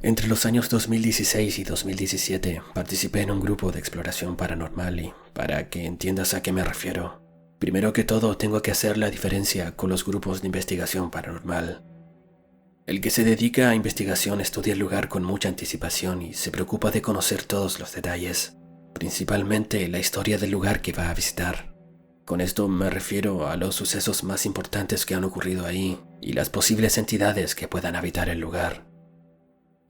Entre los años 2016 y 2017 participé en un grupo de exploración paranormal y, para que entiendas a qué me refiero, primero que todo tengo que hacer la diferencia con los grupos de investigación paranormal. El que se dedica a investigación estudia el lugar con mucha anticipación y se preocupa de conocer todos los detalles, principalmente la historia del lugar que va a visitar. Con esto me refiero a los sucesos más importantes que han ocurrido ahí y las posibles entidades que puedan habitar el lugar.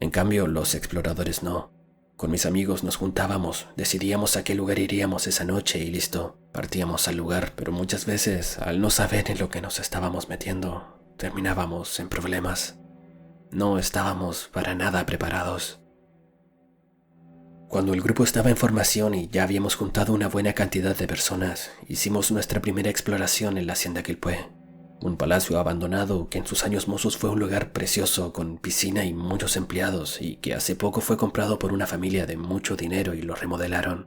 En cambio, los exploradores no. Con mis amigos nos juntábamos, decidíamos a qué lugar iríamos esa noche y listo, partíamos al lugar, pero muchas veces, al no saber en lo que nos estábamos metiendo, terminábamos en problemas. No estábamos para nada preparados. Cuando el grupo estaba en formación y ya habíamos juntado una buena cantidad de personas, hicimos nuestra primera exploración en la hacienda Quilpué. Un palacio abandonado que en sus años mozos fue un lugar precioso con piscina y muchos empleados y que hace poco fue comprado por una familia de mucho dinero y lo remodelaron.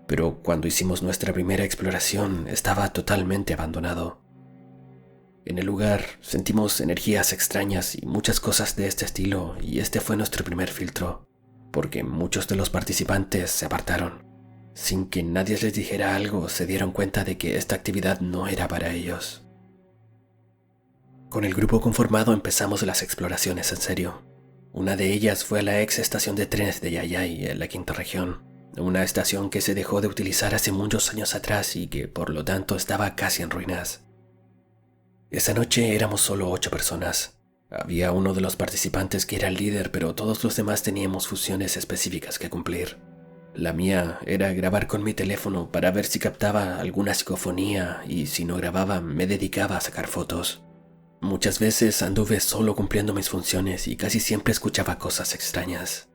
Pero cuando hicimos nuestra primera exploración estaba totalmente abandonado. En el lugar sentimos energías extrañas y muchas cosas de este estilo y este fue nuestro primer filtro, porque muchos de los participantes se apartaron. Sin que nadie les dijera algo, se dieron cuenta de que esta actividad no era para ellos. Con el grupo conformado empezamos las exploraciones en serio. Una de ellas fue a la ex estación de trenes de Yayay, en la quinta región, una estación que se dejó de utilizar hace muchos años atrás y que por lo tanto estaba casi en ruinas. Esa noche éramos solo 8 personas. Había uno de los participantes que era el líder, pero todos los demás teníamos funciones específicas que cumplir. La mía era grabar con mi teléfono para ver si captaba alguna psicofonía y si no grababa me dedicaba a sacar fotos. Muchas veces anduve solo cumpliendo mis funciones y casi siempre escuchaba cosas extrañas.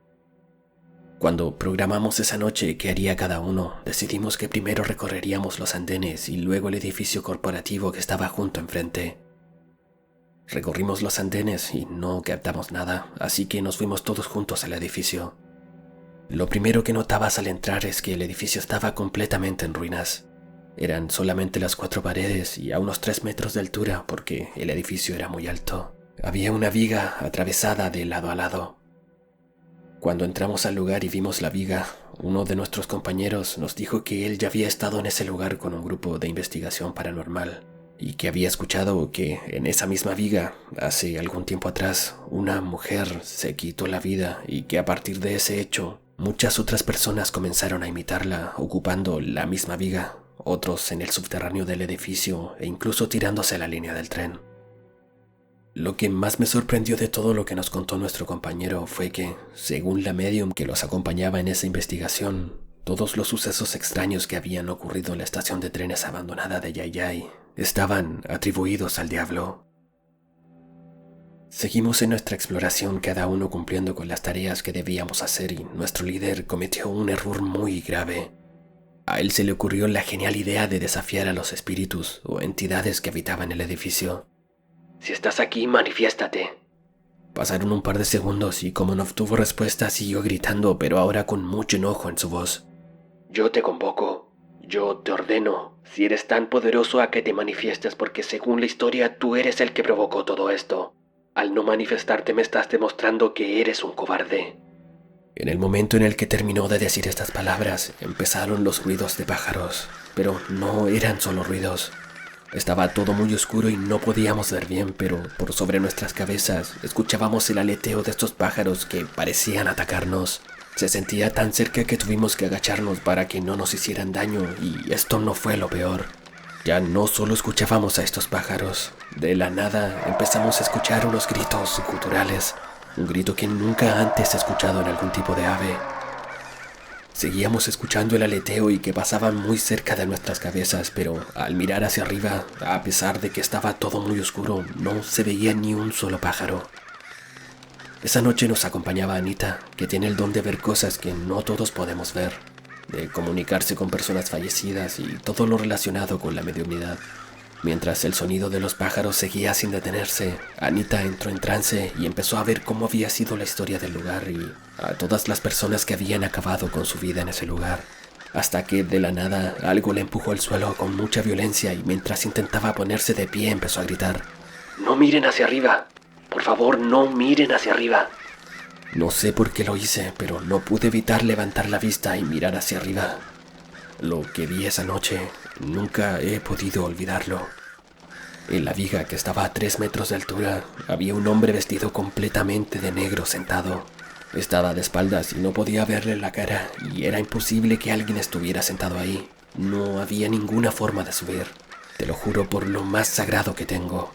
Cuando programamos esa noche qué haría cada uno, decidimos que primero recorreríamos los andenes y luego el edificio corporativo que estaba junto enfrente. Recorrimos los andenes y no captamos nada, así que nos fuimos todos juntos al edificio. Lo primero que notabas al entrar es que el edificio estaba completamente en ruinas. Eran solamente las 4 paredes y a unos 3 metros de altura porque el edificio era muy alto. Había una viga atravesada de lado a lado. Cuando entramos al lugar y vimos la viga, uno de nuestros compañeros nos dijo que él ya había estado en ese lugar con un grupo de investigación paranormal y que había escuchado que en esa misma viga, hace algún tiempo atrás, una mujer se quitó la vida y que a partir de ese hecho, muchas otras personas comenzaron a imitarla ocupando la misma viga, otros en el subterráneo del edificio e incluso tirándose a la línea del tren. Lo que más me sorprendió de todo lo que nos contó nuestro compañero fue que, según la medium que los acompañaba en esa investigación, todos los sucesos extraños que habían ocurrido en la estación de trenes abandonada de Yayay estaban atribuidos al diablo. Seguimos en nuestra exploración, cada uno cumpliendo con las tareas que debíamos hacer, y nuestro líder cometió un error muy grave. A él se le ocurrió la genial idea de desafiar a los espíritus o entidades que habitaban el edificio. «Si estás aquí, manifiéstate». Pasaron un par de segundos y como no obtuvo respuesta, siguió gritando, pero ahora con mucho enojo en su voz. «Yo te convoco, yo te ordeno, si eres tan poderoso a que te manifiestes porque según la historia tú eres el que provocó todo esto. Al no manifestarte me estás demostrando que eres un cobarde». En el momento en el que terminó de decir estas palabras, empezaron los ruidos de pájaros, pero no eran solo ruidos. Estaba todo muy oscuro y no podíamos ver bien, pero por sobre nuestras cabezas escuchábamos el aleteo de estos pájaros que parecían atacarnos. Se sentía tan cerca que tuvimos que agacharnos para que no nos hicieran daño, y esto no fue lo peor. Ya no solo escuchábamos a estos pájaros, de la nada empezamos a escuchar unos gritos guturales, un grito que nunca antes he escuchado en algún tipo de ave. Seguíamos escuchando el aleteo y que pasaba muy cerca de nuestras cabezas, pero al mirar hacia arriba, a pesar de que estaba todo muy oscuro, no se veía ni un solo pájaro. Esa noche nos acompañaba Anita, que tiene el don de ver cosas que no todos podemos ver, de comunicarse con personas fallecidas y todo lo relacionado con la mediunidad. Mientras el sonido de los pájaros seguía sin detenerse, Anita entró en trance y empezó a ver cómo había sido la historia del lugar y a todas las personas que habían acabado con su vida en ese lugar. Hasta que de la nada algo la empujó al suelo con mucha violencia y mientras intentaba ponerse de pie empezó a gritar: «¡No miren hacia arriba! ¡Por favor, no miren hacia arriba!». No sé por qué lo hice, pero no pude evitar levantar la vista y mirar hacia arriba. Lo que vi esa noche, nunca he podido olvidarlo. En la viga, que estaba a 3 metros de altura, había un hombre vestido completamente de negro sentado. Estaba de espaldas y no podía verle la cara, y era imposible que alguien estuviera sentado ahí. No había ninguna forma de subir. Te lo juro por lo más sagrado que tengo.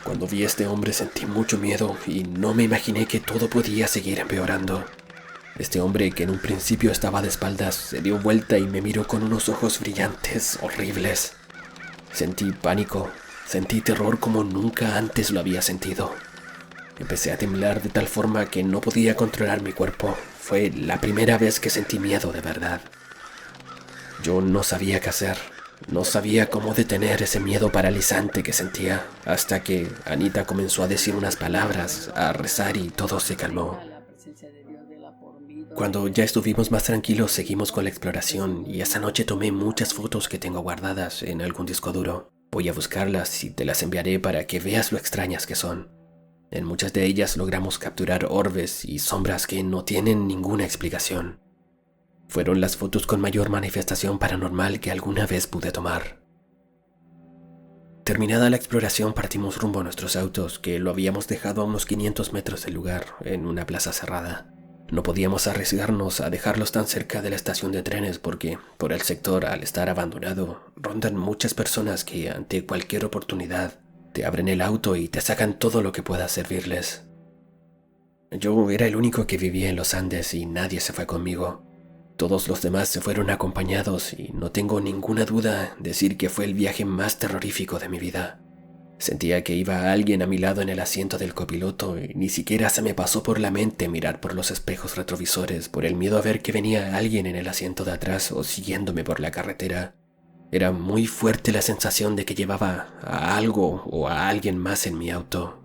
Cuando vi a este hombre sentí mucho miedo y no me imaginé que todo podía seguir empeorando. Este hombre, que en un principio estaba de espaldas, se dio vuelta y me miró con unos ojos brillantes, horribles. Sentí pánico, sentí terror como nunca antes lo había sentido. Empecé a temblar de tal forma que no podía controlar mi cuerpo. Fue la primera vez que sentí miedo de verdad. Yo no sabía qué hacer. No sabía cómo detener ese miedo paralizante que sentía, hasta que Anita comenzó a decir unas palabras, a rezar y todo se calmó. Cuando ya estuvimos más tranquilos, seguimos con la exploración y esa noche tomé muchas fotos que tengo guardadas en algún disco duro. Voy a buscarlas y te las enviaré para que veas lo extrañas que son. En muchas de ellas logramos capturar orbes y sombras que no tienen ninguna explicación. Fueron las fotos con mayor manifestación paranormal que alguna vez pude tomar. Terminada la exploración, partimos rumbo a nuestros autos, que lo habíamos dejado a unos 500 metros del lugar, en una plaza cerrada. No podíamos arriesgarnos a dejarlos tan cerca de la estación de trenes porque, por el sector, al estar abandonado, rondan muchas personas que, ante cualquier oportunidad, te abren el auto y te sacan todo lo que pueda servirles. Yo era el único que vivía en los Andes y nadie se fue conmigo. Todos los demás se fueron acompañados y no tengo ninguna duda decir que fue el viaje más terrorífico de mi vida. Sentía que iba alguien a mi lado en el asiento del copiloto y ni siquiera se me pasó por la mente mirar por los espejos retrovisores por el miedo a ver que venía alguien en el asiento de atrás o siguiéndome por la carretera. Era muy fuerte la sensación de que llevaba a algo o a alguien más en mi auto.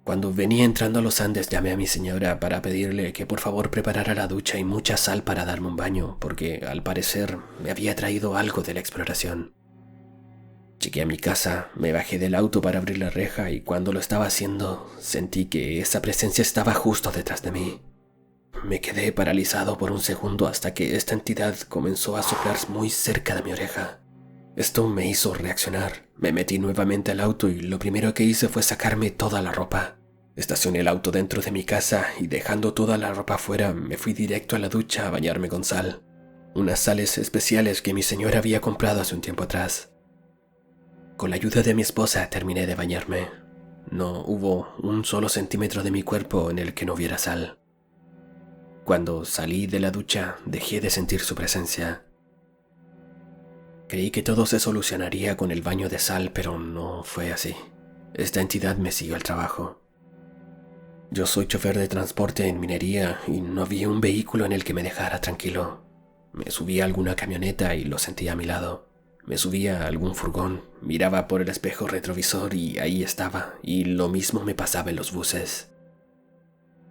Cuando venía entrando a los Andes, llamé a mi señora para pedirle que por favor preparara la ducha y mucha sal para darme un baño, porque al parecer me había traído algo de la exploración. Llegué a mi casa, me bajé del auto para abrir la reja y cuando lo estaba haciendo, sentí que esa presencia estaba justo detrás de mí. Me quedé paralizado por un segundo hasta que esta entidad comenzó a soplar muy cerca de mi oreja. Esto me hizo reaccionar. Me metí nuevamente al auto y lo primero que hice fue sacarme toda la ropa. Estacioné el auto dentro de mi casa y dejando toda la ropa afuera, me fui directo a la ducha a bañarme con sal. Unas sales especiales que mi señora había comprado hace un tiempo atrás. Con la ayuda de mi esposa terminé de bañarme. No hubo un solo centímetro de mi cuerpo en el que no hubiera sal. Cuando salí de la ducha, dejé de sentir su presencia. Creí que todo se solucionaría con el baño de sal, pero no fue así. Esta entidad me siguió al trabajo. Yo soy chofer de transporte en minería y no había un vehículo en el que me dejara tranquilo. Me subía a alguna camioneta y lo sentía a mi lado. Me subía a algún furgón, miraba por el espejo retrovisor y ahí estaba, y lo mismo me pasaba en los buses.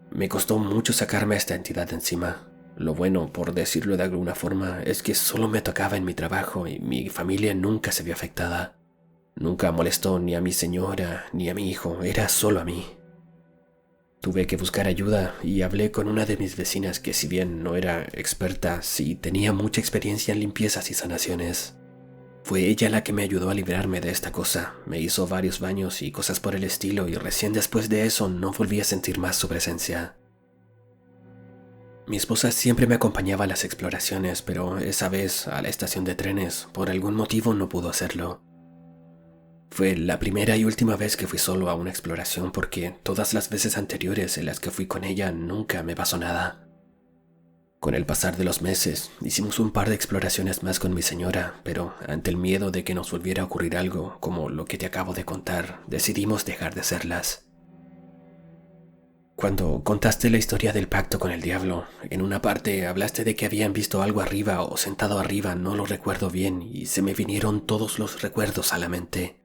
Me costó mucho sacarme a esta entidad de encima. Lo bueno, por decirlo de alguna forma, es que solo me tocaba en mi trabajo y mi familia nunca se vio afectada. Nunca molestó ni a mi señora ni a mi hijo, era solo a mí. Tuve que buscar ayuda y hablé con una de mis vecinas que, si bien no era experta, sí tenía mucha experiencia en limpiezas y sanaciones. Fue ella la que me ayudó a librarme de esta cosa. Me hizo varios baños y cosas por el estilo y recién después de eso no volví a sentir más su presencia. Mi esposa siempre me acompañaba a las exploraciones, pero esa vez a la estación de trenes, por algún motivo no pudo hacerlo. Fue la primera y última vez que fui solo a una exploración porque todas las veces anteriores en las que fui con ella nunca me pasó nada. Con el pasar de los meses, hicimos un par de exploraciones más con mi señora, pero ante el miedo de que nos volviera a ocurrir algo, como lo que te acabo de contar, decidimos dejar de hacerlas. Cuando contaste la historia del pacto con el diablo, en una parte hablaste de que habían visto algo arriba o sentado arriba, no lo recuerdo bien, y se me vinieron todos los recuerdos a la mente.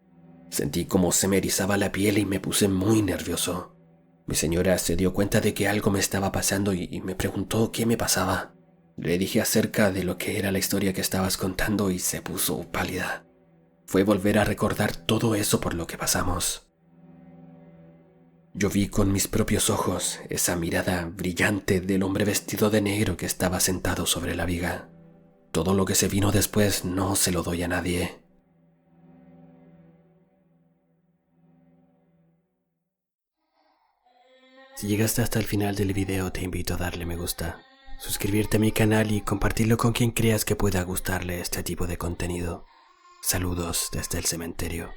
Sentí como se me erizaba la piel y me puse muy nervioso. Mi señora se dio cuenta de que algo me estaba pasando y me preguntó qué me pasaba. Le dije acerca de lo que era la historia que estabas contando y se puso pálida. Fue volver a recordar todo eso por lo que pasamos. Yo vi con mis propios ojos esa mirada brillante del hombre vestido de negro que estaba sentado sobre la viga. Todo lo que se vino después no se lo doy a nadie. Si llegaste hasta el final del video, te invito a darle me gusta, suscribirte a mi canal y compartirlo con quien creas que pueda gustarle este tipo de contenido. Saludos desde el cementerio.